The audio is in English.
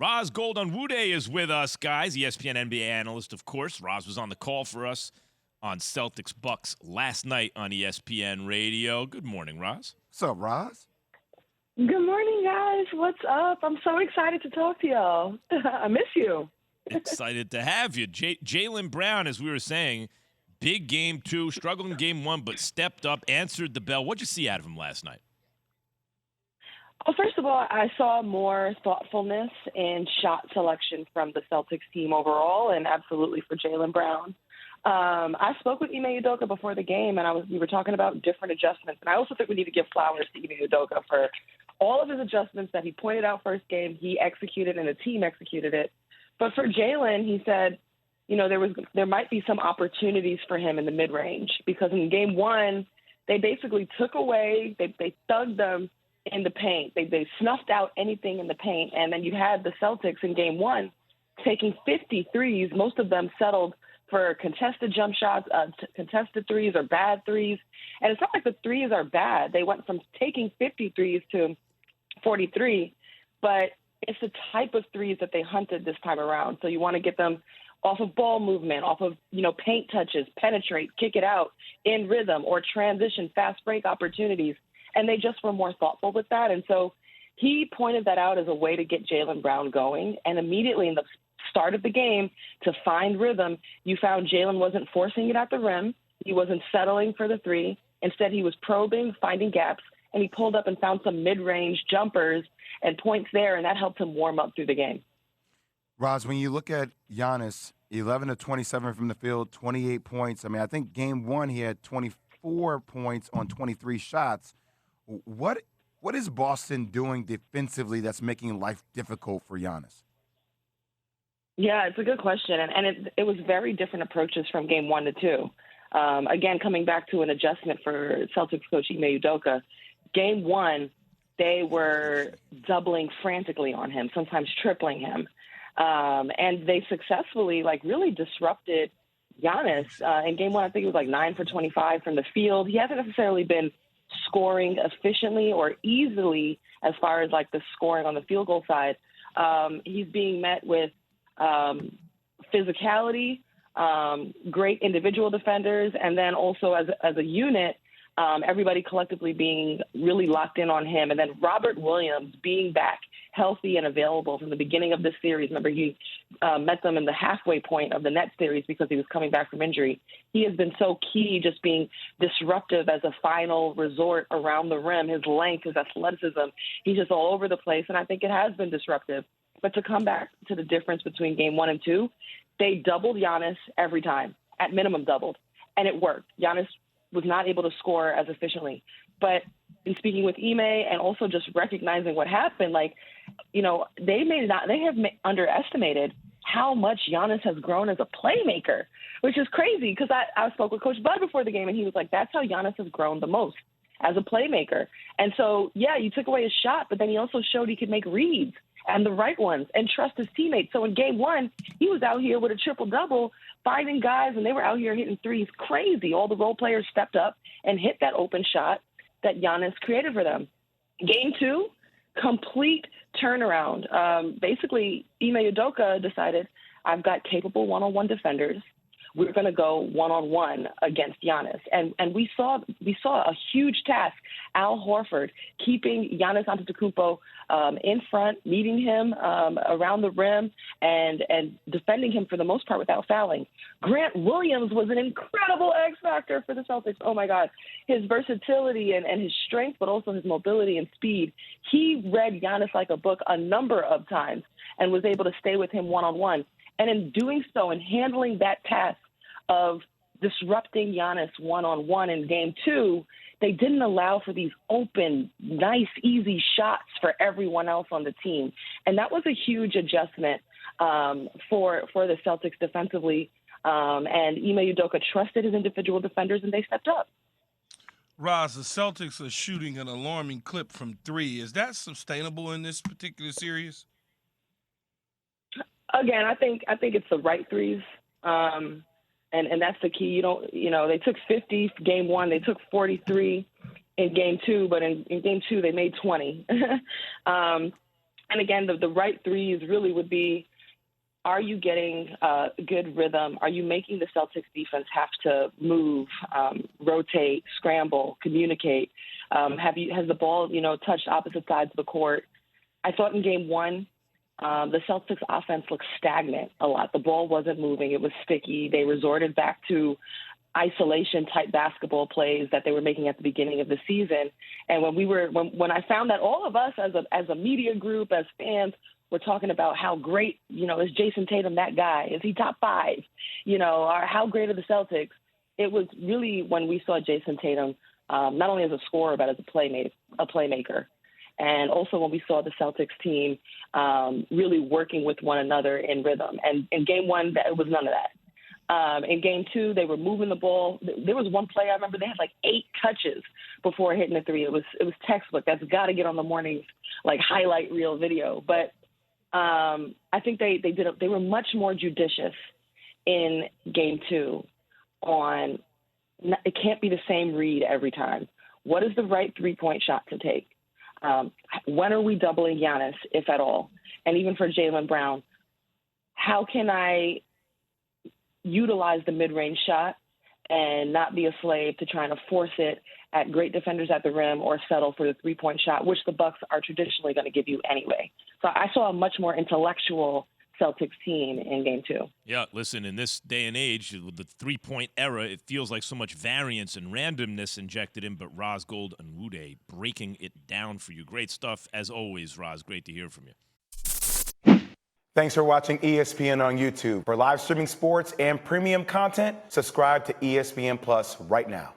Ros Gold-Onwude is with us, guys. ESPN NBA analyst, of course. Ros was on the call for us on Celtics Bucks last night on ESPN Radio. Good morning, Ros. What's up, Ros? Good morning, guys. What's up? I'm so excited to talk to y'all. I miss you. Excited to have you. Jaylen Brown, as we were saying, big game 2, struggling game 1, but stepped up, answered the bell. What'd you see out of him last night? Well, first of all, I saw more thoughtfulness in shot selection from the Celtics team overall, and absolutely for Jaylen Brown. I spoke with Ime Udoka before the game, and we were talking about different adjustments. And I also think we need to give flowers to Ime Udoka for all of his adjustments that he pointed out first game. He executed, and the team executed it. But for Jaylen, he said, there might be some opportunities for him in the mid-range, because in game 1, they basically took away, they thugged them in the paint. They snuffed out anything in the paint. And then you had the Celtics in game 1 taking 50 threes. Most of them settled for contested jump shots, contested threes or bad threes. And it's not like the threes are bad. They went from taking 50 threes to 43, but it's the type of threes that they hunted this time around. So you want to get them off of ball movement, off of, paint touches, penetrate, kick it out in rhythm, or transition, fast break opportunities. And they just were more thoughtful with that. And so he pointed that out as a way to get Jaylen Brown going. And immediately in the start of the game, to find rhythm, you found Jaylen wasn't forcing it at the rim. He wasn't settling for the three. Instead, he was probing, finding gaps, and he pulled up and found some mid-range jumpers and points there, and that helped him warm up through the game. Ros, when you look at Giannis, 11 of 27 from the field, 28 points. I think game 1 he had 24 points on 23 shots. What is Boston doing defensively that's making life difficult for Giannis? Yeah, it's a good question, and it was very different approaches from game 1 to 2. Again, coming back to an adjustment for Celtics coach Ime Udoka, game 1 they were doubling frantically on him, sometimes tripling him, and they successfully really disrupted Giannis. In game 1, I think it was 9 for 25 from the field. He hasn't necessarily been scoring efficiently or easily as far as the scoring on the field goal side. He's being met with physicality, great individual defenders, and then also as a unit, everybody collectively being really locked in on him. And then Robert Williams being back healthy and available from the beginning of this series. Remember, he met them in the halfway point of the Nets series because he was coming back from injury. He has been so key, just being disruptive as a final resort around the rim. His length, his athleticism, he's just all over the place, and I think it has been disruptive. But to come back to the difference between game 1 and 2, they doubled Giannis every time, at minimum doubled, and it worked. Giannis was not able to score as efficiently. But in speaking with Ime and also just recognizing what happened, they have underestimated how much Giannis has grown as a playmaker, which is crazy because I spoke with Coach Bud before the game, and he was like, that's how Giannis has grown the most, as a playmaker. And so, yeah, you took away his shot, but then he also showed he could make reads and the right ones and trust his teammates. So in game 1, he was out here with a triple-double, finding guys, and they were out here hitting threes crazy. All the role players stepped up and hit that open shot that Giannis created for them. Game 2, complete turnaround. Basically, Ime Udoka decided, I've got capable one-on-one defenders. We're going to go one-on-one against Giannis. And we saw a huge task. Al Horford keeping Giannis Antetokounmpo in front, meeting him around the rim, and defending him for the most part without fouling. Grant Williams was an incredible X factor for the Celtics. Oh, my God. His versatility and his strength, but also his mobility and speed. He read Giannis like a book a number of times and was able to stay with him one-on-one. And in doing so and handling that task of disrupting Giannis one-on-one in game 2, they didn't allow for these open, nice, easy shots for everyone else on the team. And that was a huge adjustment for the Celtics defensively. And Ime Udoka trusted his individual defenders, and they stepped up. Ros, the Celtics are shooting an alarming clip from 3. Is that sustainable in this particular series? Again, I think it's the right threes. And that's the key. They took 50 game 1, they took 43 in game 2, but in game 2 they made 20. And again, the right threes really would be, are you getting good rhythm? Are you making the Celtics defense have to move, rotate, scramble, communicate? Has the ball, touched opposite sides of the court? I thought in game one, the Celtics offense looked stagnant a lot. The ball wasn't moving. It was sticky. They resorted back to isolation-type basketball plays that they were making at the beginning of the season. And when I found that all of us as a media group, as fans, were talking about how great, is Jason Tatum that guy? Is he top 5? Or how great are the Celtics? It was really when we saw Jason Tatum, not only as a scorer, but as a playmaker. And also when we saw the Celtics team really working with one another in rhythm. And in game one, it was none of that. In game two, they were moving the ball. There was one play I remember they had like 8 touches before hitting the three. It was textbook. That's got to get on the morning's highlight reel video. But I think they were much more judicious in game two on it can't be the same read every time. What is the right 3-point shot to take? When are we doubling Giannis, if at all? And even for Jaylen Brown, how can I utilize the mid-range shot and not be a slave to trying to force it at great defenders at the rim or settle for the 3-point shot, which the Bucks are traditionally going to give you anyway. So I saw a much more intellectual Celtics team in game two. Yeah, listen, in this day and age, with the 3-point era, it feels like so much variance and randomness injected in, but Ros Gold-Onwude breaking it down for you. Great stuff, as always, Ros. Great to hear from you. Thanks for watching ESPN on YouTube. For live streaming sports and premium content, subscribe to ESPN Plus right now.